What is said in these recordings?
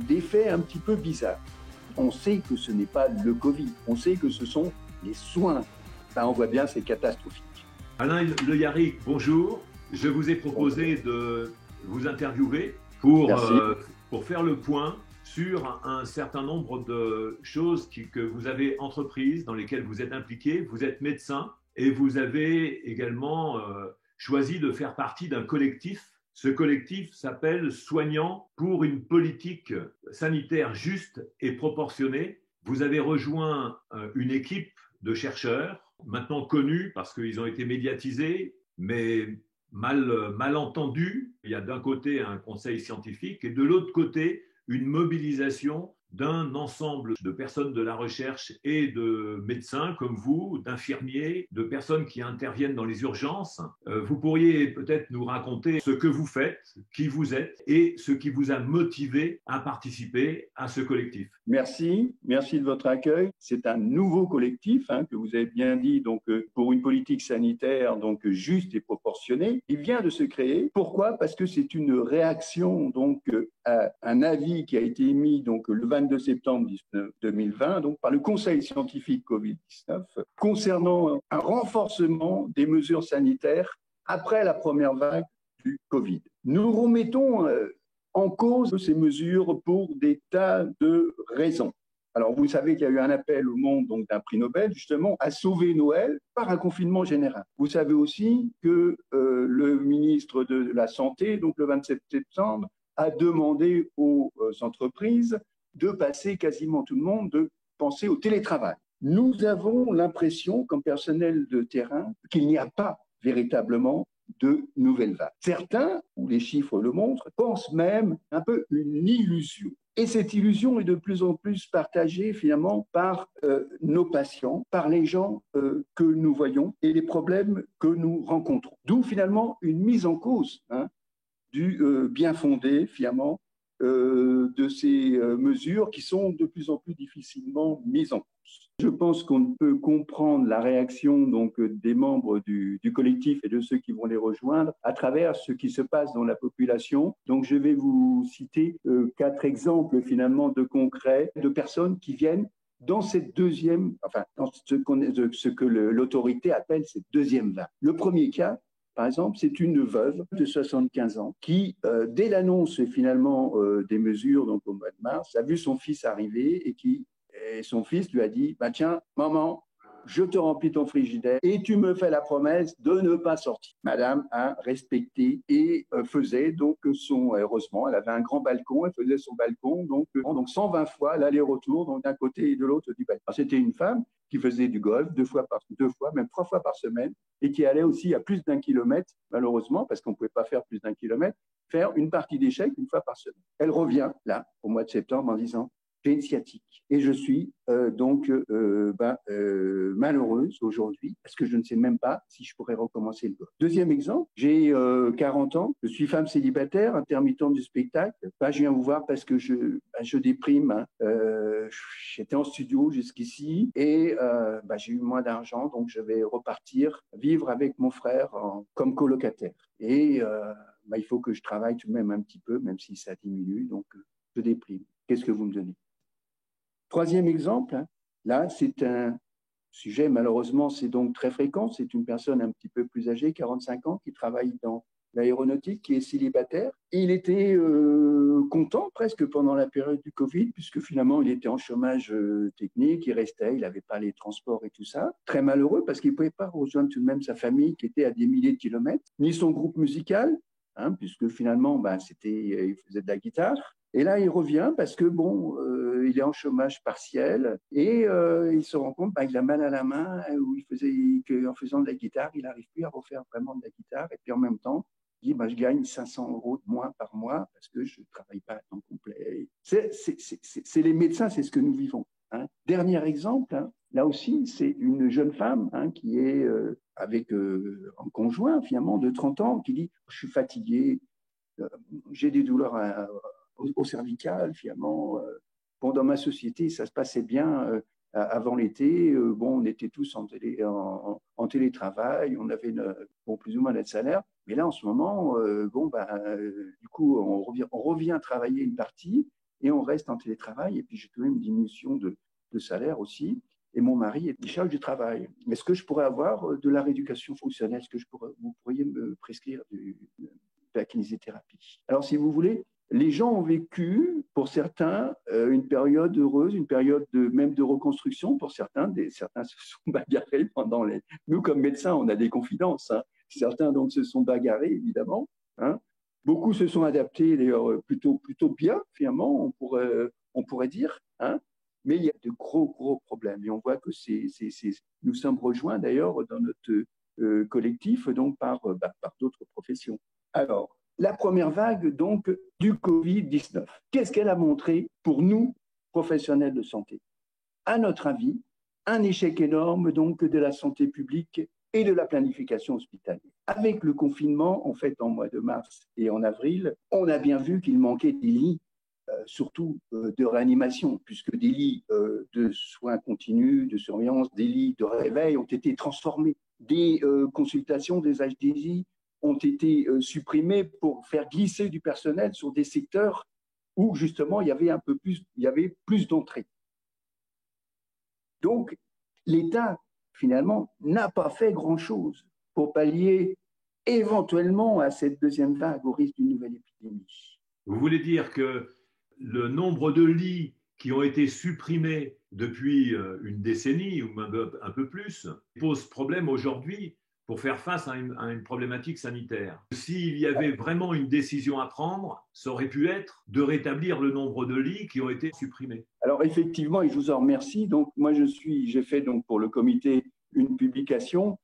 des faits un petit peu bizarres. On sait que ce n'est pas le Covid, on sait que ce sont les soins. Là, on voit bien, c'est catastrophique. Alain Le Yarrick, bonjour. Je vous ai proposé de vous interviewer Merci. pour faire le point sur un certain nombre de choses que vous avez entreprises, dans lesquelles vous êtes impliqué. Vous êtes médecin et vous avez également choisi de faire partie d'un collectif. Ce collectif s'appelle Soignants pour une politique sanitaire juste et proportionnée. Vous avez rejoint une équipe de chercheurs, maintenant connus parce qu'ils ont été médiatisés, mais mal entendus. Il y a d'un côté un conseil scientifique et de l'autre côté une mobilisation d'un ensemble de personnes de la recherche et de médecins comme vous, d'infirmiers, de personnes qui interviennent dans les urgences. Vous pourriez peut-être nous raconter ce que vous faites, qui vous êtes et ce qui vous a motivé à participer à ce collectif. Merci de votre accueil. C'est un nouveau collectif, que vous avez bien dit, donc pour une politique sanitaire donc juste et proportionnée. Il vient de se créer. Pourquoi? Parce que c'est une réaction donc à un avis qui a été émis donc le 22 septembre 2020 donc par le Conseil scientifique Covid-19 concernant un renforcement des mesures sanitaires après la première vague du Covid. Nous remettons en cause ces mesures pour des tas de raisons. Alors, vous savez qu'il y a eu un appel au monde donc d'un prix Nobel, justement, à sauver Noël par un confinement général. Vous savez aussi que le ministre de la Santé, donc le 27 septembre, a demandé aux entreprises de passer quasiment tout le monde, de penser au télétravail. Nous avons l'impression, comme personnel de terrain, qu'il n'y a pas véritablement de nouvelles vagues. Certains, où les chiffres le montrent, pensent même un peu une illusion. Et cette illusion est de plus en plus partagée finalement par nos patients, par les gens que nous voyons et les problèmes que nous rencontrons. D'où finalement une mise en cause du bien fondé finalement de ces mesures qui sont de plus en plus difficilement mises en cause. Je pense qu'on peut comprendre la réaction donc des membres du collectif et de ceux qui vont les rejoindre à travers ce qui se passe dans la population. Donc, je vais vous citer 4 exemples finalement de concrets de personnes qui viennent dans cette deuxième, enfin, dans ce que l'autorité appelle cette deuxième vague. Le premier cas, par exemple, c'est une veuve de 75 ans qui, dès l'annonce finalement des mesures donc au mois de mars, a vu son fils arriver et son fils lui a dit bah, « Tiens, maman, je te remplis ton frigidaire et tu me fais la promesse de ne pas sortir. » Madame a respecté et faisait donc heureusement, elle avait un grand balcon, elle faisait son balcon donc 120 fois l'aller-retour donc d'un côté et de l'autre du balcon. C'était une femme qui faisait du golf deux fois, même 3 fois par semaine et qui allait aussi à plus d'1 kilomètre, malheureusement, parce qu'on ne pouvait pas faire plus d'1 kilomètre, faire une partie d'échecs 1 fois par semaine. Elle revient là, au mois de septembre, en disant j'ai une sciatique et je suis malheureuse aujourd'hui parce que je ne sais même pas si je pourrais recommencer le golf. Deuxième exemple, j'ai 40 ans, je suis femme célibataire, intermittente du spectacle. Je viens vous voir parce que je déprime. J'étais en studio jusqu'ici et j'ai eu moins d'argent, donc je vais repartir vivre avec mon frère comme colocataire. Et il faut que je travaille tout de même un petit peu, même si ça diminue, donc je déprime. Qu'est-ce que vous me donnez? Troisième exemple, là, c'est un sujet, malheureusement, c'est donc très fréquent. C'est une personne un petit peu plus âgée, 45 ans, qui travaille dans l'aéronautique, qui est célibataire. Et il était content presque pendant la période du Covid, puisque finalement, il était en chômage technique, il restait, il n'avait pas les transports et tout ça. Très malheureux parce qu'il ne pouvait pas rejoindre tout de même sa famille qui était à des milliers de kilomètres, ni son groupe musical, puisque finalement, il faisait de la guitare. Et là, il revient parce que, il est en chômage partiel et il se rend compte qu'il a mal à la main, qu'en faisant de la guitare, il n'arrive plus à refaire vraiment de la guitare. Et puis en même temps, il dit je gagne 500 € de moins par mois parce que je ne travaille pas à temps complet. C'est les médecins, c'est ce que nous vivons. Dernier exemple, là aussi, c'est une jeune femme qui est avec un conjoint finalement de 30 ans qui dit je suis fatiguée, j'ai des douleurs au cervical, finalement. Dans ma société, ça se passait bien avant l'été. On était tous en télétravail, on avait plus ou moins notre salaire. Mais là, en ce moment, du coup, on revient travailler une partie. et on reste en télétravail. Et puis, j'ai quand même une diminution de salaire aussi. Et mon mari est charge du travail. Est-ce que je pourrais avoir de la rééducation fonctionnelle? Est-ce que vous pourriez me prescrire de la kinésithérapie? Alors, si vous voulez, les gens ont vécu, pour certains, une période heureuse, une période même de reconstruction. Pour certains, certains se sont bagarrés pendant les... Nous, comme médecins, on a des confidences. Hein. Certains, donc, se sont bagarrés, évidemment. Hein. Beaucoup se sont adaptés, d'ailleurs, plutôt bien, finalement, on pourrait dire. Hein. Mais il y a de gros problèmes. Et on voit que nous sommes rejoints, d'ailleurs, dans notre collectif, donc, par d'autres professions. Alors, la première vague, donc, du Covid-19. Qu'est-ce qu'elle a montré pour nous, professionnels de santé? À notre avis, un échec énorme, donc, de la santé publique et de la planification hospitalière. Avec le confinement, en fait, en mois de mars et en avril, on a bien vu qu'il manquait des lits, surtout de réanimation, puisque des lits de soins continus, de surveillance, des lits de réveil ont été transformés. Des consultations des HDI ont été supprimés pour faire glisser du personnel sur des secteurs où justement il y avait plus d'entrées. Donc l'État finalement n'a pas fait grand-chose pour pallier éventuellement à cette deuxième vague au risque d'une nouvelle épidémie. Vous voulez dire que le nombre de lits qui ont été supprimés depuis une décennie ou même un peu plus pose problème aujourd'hui pour faire face à une problématique sanitaire. S'il y avait vraiment une décision à prendre, ça aurait pu être de rétablir le nombre de lits qui ont été supprimés. Alors effectivement, et je vous en remercie, donc moi j'ai fait donc pour le comité une publication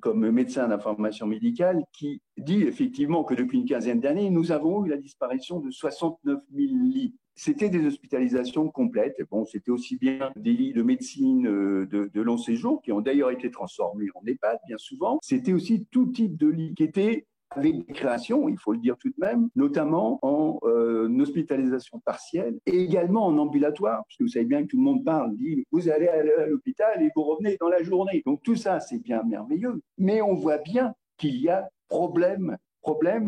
comme médecin d'information médicale qui dit effectivement que depuis une quinzaine d'années, nous avons eu la disparition de 69 000 lits. C'était des hospitalisations complètes. Bon, c'était aussi bien des lits de médecine de long séjour qui ont d'ailleurs été transformés en EHPAD bien souvent. C'était aussi tout type de lits qui étaient avec des créations, il faut le dire tout de même, notamment en hospitalisation partielle et également en ambulatoire, parce que vous savez bien que tout le monde dit vous allez à l'hôpital et vous revenez dans la journée. Donc tout ça, c'est bien merveilleux, mais on voit bien qu'il y a problème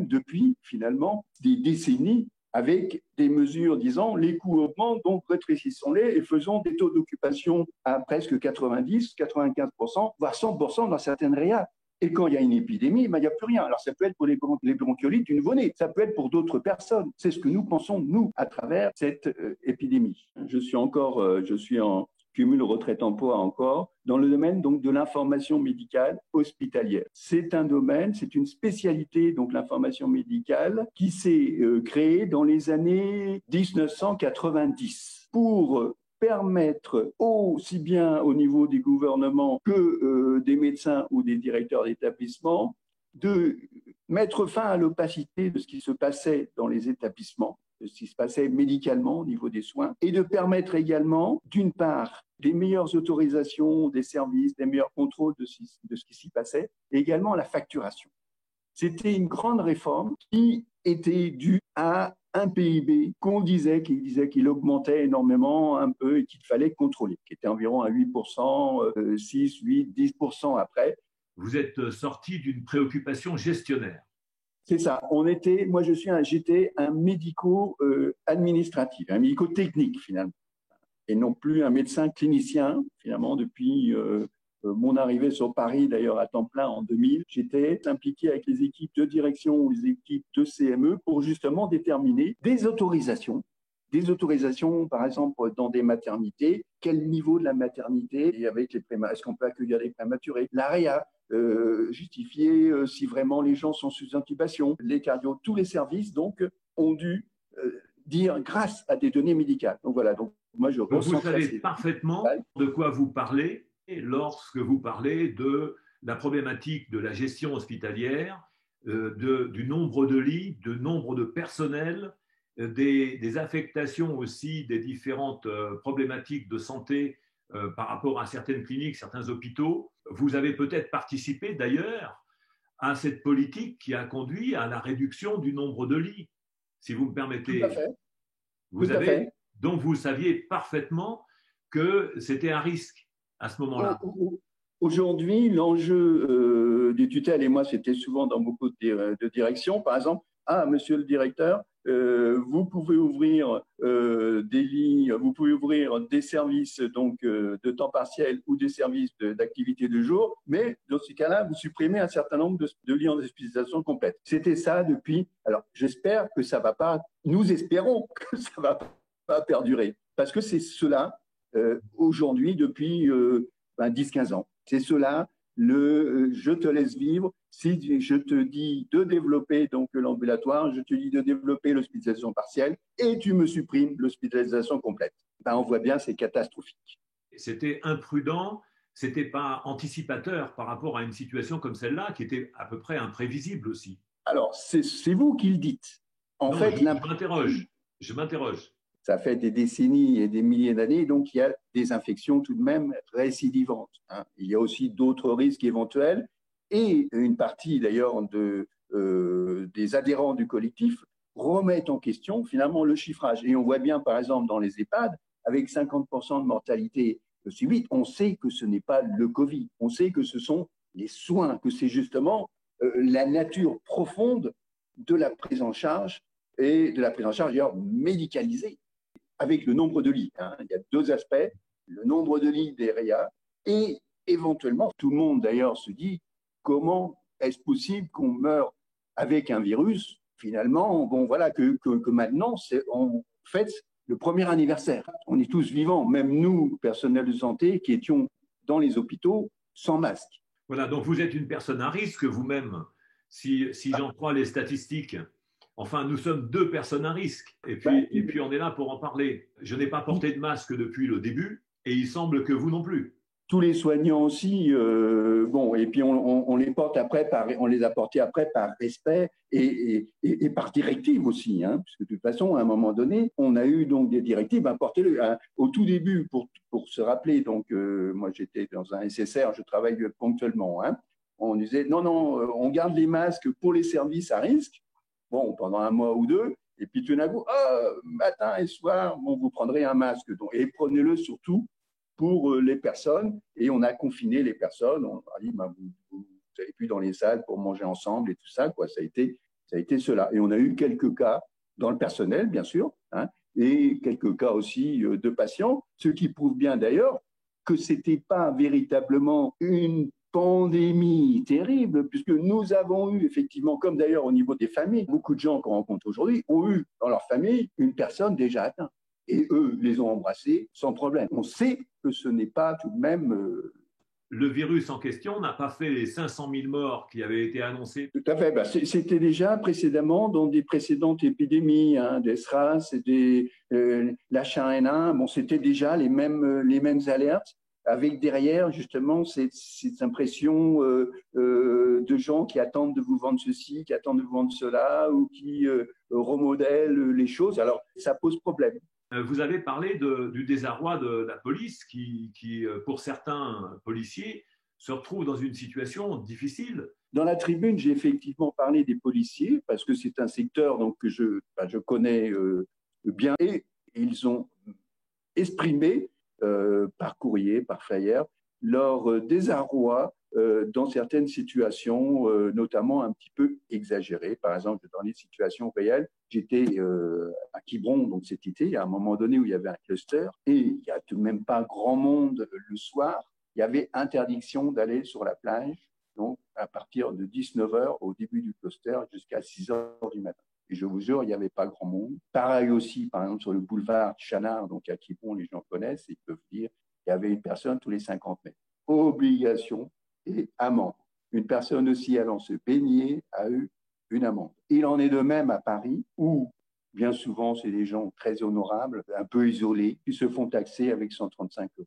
depuis finalement des décennies avec des mesures disant les coûts augmentent, donc rétrécissons-les et faisons des taux d'occupation à presque 90, 95%, voire 100% dans certaines réas. Et quand il y a une épidémie, il n'y a plus rien. Alors, ça peut être pour les bronchiolites du nouveau-né, ça peut être pour d'autres personnes. C'est ce que nous pensons, nous, à travers cette épidémie. Je suis en cumul retraite-emploi encore, dans le domaine donc, de l'information médicale hospitalière. C'est un domaine, c'est une spécialité, donc l'information médicale, qui s'est créée dans les années 1990 pour permettre aussi bien au niveau des gouvernements que des médecins ou des directeurs d'établissement de mettre fin à l'opacité de ce qui se passait dans les établissements, de ce qui se passait médicalement au niveau des soins, et de permettre également, d'une part, des meilleures autorisations des services, des meilleurs contrôles de ce qui s'y passait, et également la facturation. C'était une grande réforme qui était due à un PIB qu'on disait qu'il augmentait énormément un peu et qu'il fallait contrôler, qui était environ à 8%, 6, 8, 10% après. Vous êtes sorti d'une préoccupation gestionnaire. C'est ça. J'étais un médico-administratif, un médico-technique finalement, et non plus un médecin clinicien finalement depuis mon arrivée sur Paris, d'ailleurs à temps plein en 2000, j'étais impliqué avec les équipes de direction ou les équipes de CME pour justement déterminer des autorisations, par exemple, dans des maternités, quel niveau de la maternité, et avec est-ce qu'on peut accueillir des prématurés, l'AREA, justifier si vraiment les gens sont sous intubation, les cardio, tous les services donc ont dû dire grâce à des données médicales. Donc voilà, donc moi je donc vous savez parfaitement de quoi vous parlez lorsque vous parlez de la problématique de la gestion hospitalière, du nombre de lits, du nombre de personnel, des affectations aussi des différentes problématiques de santé par rapport à certaines cliniques, certains hôpitaux. Vous avez peut-être participé d'ailleurs à cette politique qui a conduit à la réduction du nombre de lits, si vous me permettez. Tout à fait. Donc vous saviez parfaitement que c'était un risque à ce moment-là. Aujourd'hui, l'enjeu des tutelles, et moi c'était souvent dans beaucoup de directions, par exemple, monsieur le directeur, vous pouvez ouvrir des lignes, vous pouvez ouvrir des services donc de temps partiel ou des services d'activité de jour, mais dans ces cas-là, vous supprimez un certain nombre de lits en hospitalisation complète. C'était ça depuis. Alors, j'espère que ça va pas. Nous espérons que ça va pas perdurer, parce que c'est cela aujourd'hui depuis 10-15 ans. C'est cela. Je te laisse vivre. Si je te dis de développer donc l'ambulatoire, je te dis de développer l'hospitalisation partielle et tu me supprimes l'hospitalisation complète. On voit bien, c'est catastrophique. C'était imprudent, c'était pas anticipateur par rapport à une situation comme celle-là qui était à peu près imprévisible aussi. Alors, c'est vous qui le dites. En non, fait, je m'interroge. Ça fait des décennies et des milliers d'années, donc il y a des infections tout de même récidivantes. Il y a aussi d'autres risques éventuels et une partie d'ailleurs des adhérents du collectif remettent en question finalement le chiffrage. Et on voit bien par exemple dans les EHPAD, avec 50% de mortalité subite, on sait que ce n'est pas le Covid, on sait que ce sont les soins, que c'est justement la nature profonde de la prise en charge et de la prise en charge d'ailleurs médicalisée avec le nombre de lits. Il y a deux aspects, le nombre de lits des RIA et éventuellement, tout le monde d'ailleurs se dit comment est-ce possible qu'on meure avec un virus finalement, bon voilà, que maintenant on fête le premier anniversaire. On est tous vivants, même nous, personnels de santé, qui étions dans les hôpitaux sans masque. Voilà, donc vous êtes une personne à risque vous-même, si j'en crois les statistiques. Enfin, nous sommes deux personnes à risque. Et puis, on est là pour en parler. Je n'ai pas porté de masque depuis le début et il semble que vous non plus. Tous les soignants aussi, bon, et puis on les porte après on les a portés après par respect et par directive aussi, puisque de toute façon, à un moment donné, on a eu donc des directives, portez-le. Au tout début, pour se rappeler, donc moi j'étais dans un SSR, je travaille ponctuellement, on disait non, on garde les masques pour les services à risque, bon, pendant un mois ou deux, et puis tout d'un coup, matin et soir, bon, vous prendrez un masque, donc, et prenez-le surtout pour les personnes, et on a confiné les personnes, on a dit, vous n'allez plus dans les salles pour manger ensemble et tout ça, quoi. Ça a été cela. Et on a eu quelques cas dans le personnel, bien sûr, et quelques cas aussi de patients, ce qui prouve bien d'ailleurs que ce n'était pas véritablement une pandémie terrible, puisque nous avons eu effectivement, comme d'ailleurs au niveau des familles, beaucoup de gens qu'on rencontre aujourd'hui ont eu dans leur famille une personne déjà atteinte. Et eux les ont embrassés sans problème. On sait que ce n'est pas tout de même... Le virus en question n'a pas fait les 500 000 morts qui avaient été annoncés. Tout à fait. C'était déjà précédemment dans des précédentes épidémies, des SRAS et des l'H1N1. Bon, c'était déjà les mêmes alertes, avec derrière justement cette impression de gens qui attendent de vous vendre ceci, qui attendent de vous vendre cela, ou qui remodèlent les choses. Alors, ça pose problème. Vous avez parlé du désarroi de la police qui, pour certains policiers, se retrouve dans une situation difficile. Dans la tribune, j'ai effectivement parlé des policiers parce que c'est un secteur donc, que je connais bien et ils ont exprimé par courrier, par flyer, leur désarroi dans certaines situations, notamment un petit peu exagérées. Par exemple, dans les situations réelles, j'étais à Quiberon, donc cet été, il y a un moment donné où il y avait un cluster, et il n'y a tout de même pas grand monde le soir. Il y avait interdiction d'aller sur la plage, donc à partir de 19h au début du cluster jusqu'à 6h du matin. Et je vous jure, il n'y avait pas grand monde. Pareil aussi, par exemple, sur le boulevard Chanard, donc à Quiberon, les gens connaissent, ils peuvent dire, il y avait une personne tous les 50 mètres. Obligation et amende. Une personne aussi allant se baigner a eu une amende. Il en est de même à Paris, où bien souvent, c'est des gens très honorables, un peu isolés, qui se font taxer avec 135 €.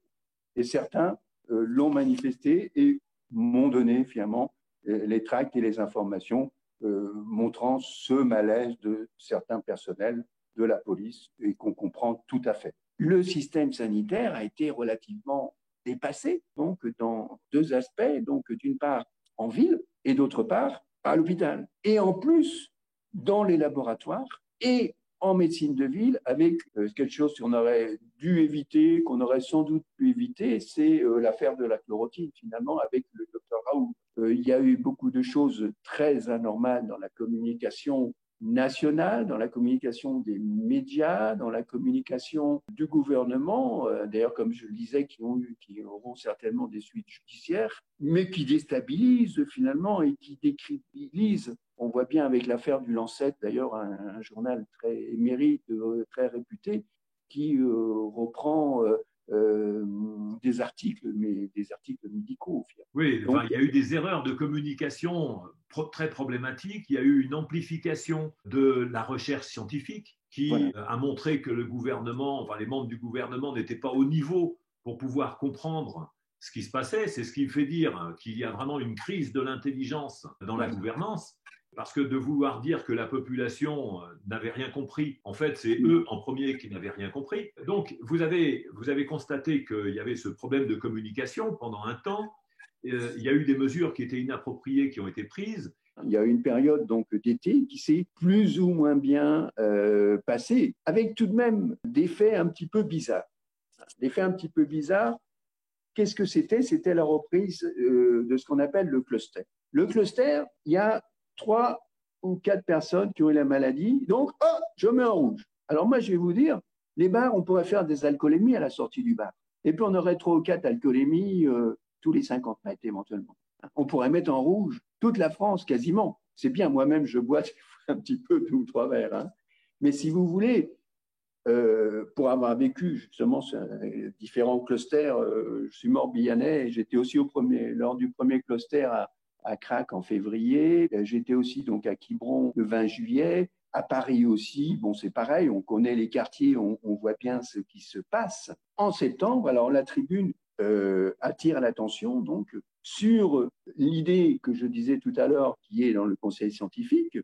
Et certains l'ont manifesté et m'ont donné finalement les tracts et les informations montrant ce malaise de certains personnels de la police et qu'on comprend tout à fait. Le système sanitaire a été relativement dépassé, donc dans deux aspects, donc d'une part en ville et d'autre part à l'hôpital. Et en plus, dans les laboratoires et en médecine de ville, avec quelque chose qu'on aurait dû éviter, qu'on aurait sans doute pu éviter, c'est l'affaire de la chloroquine, finalement, avec le docteur Raoult. Il y a eu beaucoup de choses très anormales dans la communication nationale, dans la communication des médias, dans la communication du gouvernement, d'ailleurs, comme je le disais, qui auront certainement des suites judiciaires, mais qui déstabilisent finalement et qui décrédibilisent. On voit bien avec l'affaire du Lancet, d'ailleurs, un journal très émérite, très réputé, qui reprend des articles, mais des articles médicaux. Oui, enfin, il y a eu des erreurs de communication très problématiques. Il y a eu une amplification de la recherche scientifique qui a montré que le gouvernement, enfin les membres du gouvernement n'étaient pas au niveau pour pouvoir comprendre ce qui se passait. C'est ce qui fait dire qu'il y a vraiment une crise de l'intelligence dans la gouvernance. Parce que de vouloir dire que la population n'avait rien compris, en fait, c'est eux en premier qui n'avaient rien compris. Donc, vous avez constaté qu'il y avait ce problème de communication pendant un temps. Il y a eu des mesures qui étaient inappropriées qui ont été prises. Il y a eu une période donc d'été qui s'est plus ou moins bien passée, avec tout de même des faits un petit peu bizarres. Des faits un petit peu bizarres, qu'est-ce que c'était? C'était la reprise de ce qu'on appelle le cluster. Le cluster, il y a 3 ou 4 personnes qui ont eu la maladie, donc je mets en rouge. Alors moi, je vais vous dire, les bars, on pourrait faire des alcoolémies à la sortie du bar. Et puis on aurait 3 ou 4 alcoolémies tous les 50 mètres éventuellement. On pourrait mettre en rouge toute la France quasiment. C'est bien, moi-même, je bois un petit peu 2 ou 3 verres. Hein. Mais si vous voulez, pour avoir vécu justement différents clusters, je suis Morbihanais et j'étais aussi lors du premier cluster à Crac en février. J'étais aussi donc à Quiberon le 20 juillet. À Paris aussi, bon, c'est pareil, on connaît les quartiers, on voit bien ce qui se passe. En septembre, alors la tribune attire l'attention donc sur l'idée que je disais tout à l'heure, qui est dans le conseil scientifique,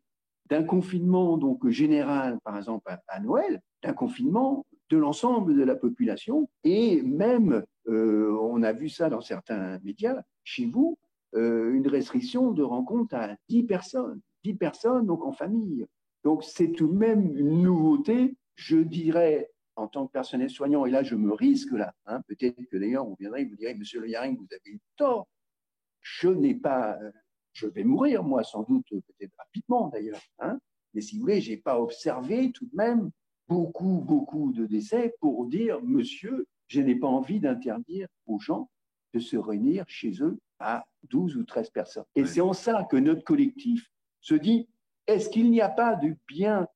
d'un confinement donc général, par exemple à Noël, d'un confinement de l'ensemble de la population, et même, on a vu ça dans certains médias, chez vous, une restriction de rencontre à 10 personnes donc en famille. Donc c'est tout de même une nouveauté, je dirais, en tant que personnel soignant, et là je me risque là, hein, peut-être que d'ailleurs on viendrait et vous dirait, Monsieur Le Yarring, vous avez eu tort, je vais mourir moi sans doute, peut-être rapidement d'ailleurs, hein, mais si vous voulez, je n'ai pas observé tout de même beaucoup de décès pour dire, monsieur, je n'ai pas envie d'interdire aux gens de se réunir chez eux à 12 ou 13 personnes. Et c'est en ça que notre collectif se dit, est-ce qu'il n'y a pas du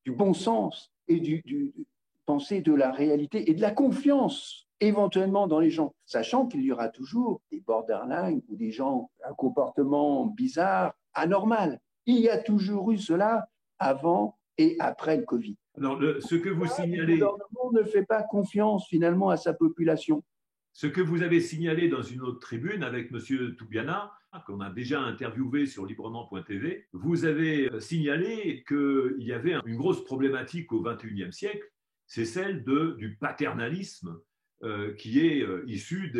bon sens et du penser de la réalité et de la confiance éventuellement dans les gens, sachant qu'il y aura toujours des borderline ou des gens à comportement bizarre, anormal. Il y a toujours eu cela avant et après le Covid. Alors, ce que vous signalez… Le gouvernement ne fait pas confiance finalement à sa population. Ce que vous avez signalé dans une autre tribune avec M. Toubiana, qu'on a déjà interviewé sur librement.tv, vous avez signalé qu'il y avait une grosse problématique au XXIe siècle, c'est celle du paternalisme qui est issu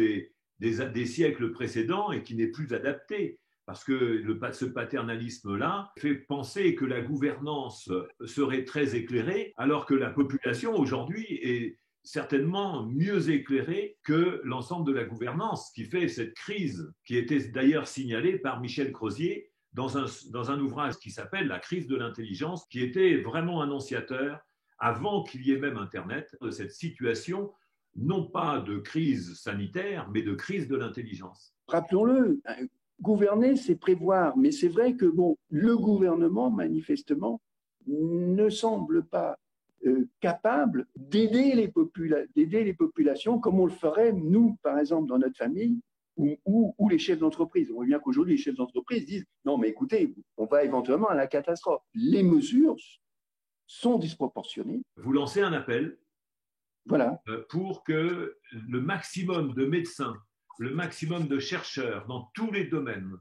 des siècles précédents et qui n'est plus adapté. Parce que ce paternalisme-là fait penser que la gouvernance serait très éclairée, alors que la population aujourd'hui est certainement mieux éclairée que l'ensemble de la gouvernance, qui fait cette crise, qui était d'ailleurs signalée par Michel Crozier dans un ouvrage qui s'appelle « La crise de l'intelligence », qui était vraiment annonciateur, avant qu'il y ait même Internet, de cette situation, non pas de crise sanitaire, mais de crise de l'intelligence. Rappelons-le, gouverner, c'est prévoir, mais c'est vrai que le gouvernement, manifestement, ne semble pas capable d'aider les populations comme on le ferait, nous, par exemple, dans notre famille, ou les chefs d'entreprise. On voit bien qu'aujourd'hui, les chefs d'entreprise disent « Non, mais écoutez, on va éventuellement à la catastrophe. » Les mesures sont disproportionnées. Vous lancez un appel pour que le maximum de médecins, le maximum de chercheurs dans tous les domaines,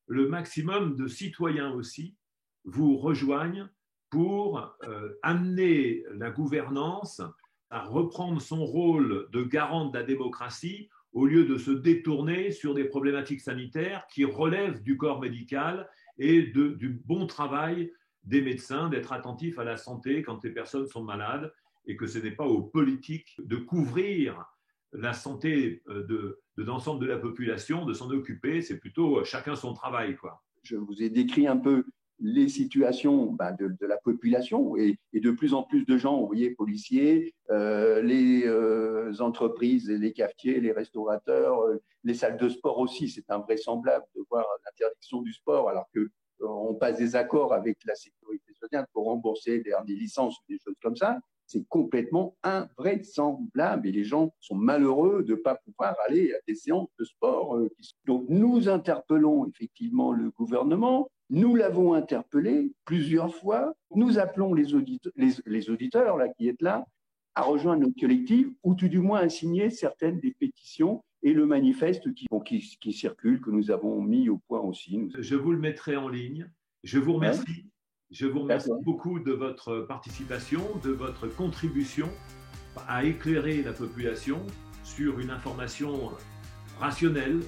le maximum de citoyens aussi, vous rejoignent pour amener la gouvernance à reprendre son rôle de garant de la démocratie au lieu de se détourner sur des problématiques sanitaires qui relèvent du corps médical et du bon travail des médecins, d'être attentifs à la santé quand les personnes sont malades et que ce n'est pas aux politiques de couvrir la santé de l'ensemble de la population, de s'en occuper, c'est plutôt chacun son travail, quoi. Je vous ai décrit un peu les situations de la population et de plus en plus de gens, vous voyez, policiers, les entreprises, les cafetiers, les restaurateurs, les salles de sport aussi. C'est invraisemblable de voir l'interdiction du sport alors que on passe des accords avec la sécurité sociale pour rembourser des licences ou des choses comme ça. C'est complètement invraisemblable et les gens sont malheureux de ne pas pouvoir aller à des séances de sport. Donc nous interpellons effectivement le gouvernement, nous l'avons interpellé plusieurs fois, nous appelons les auditeurs là, qui êtes là à rejoindre notre collectif ou tout du moins à signer certaines des pétitions et le manifeste qui circule, que nous avons mis au point aussi. Je vous le mettrai en ligne. Je vous remercie. Ouais. Je vous remercie beaucoup de votre participation, de votre contribution à éclairer la population sur une information rationnelle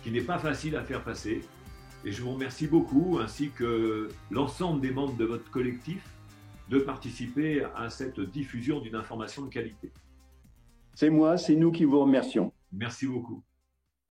qui n'est pas facile à faire passer. Et je vous remercie beaucoup, ainsi que l'ensemble des membres de votre collectif, de participer à cette diffusion d'une information de qualité. C'est moi, c'est nous qui vous remercions. Merci beaucoup.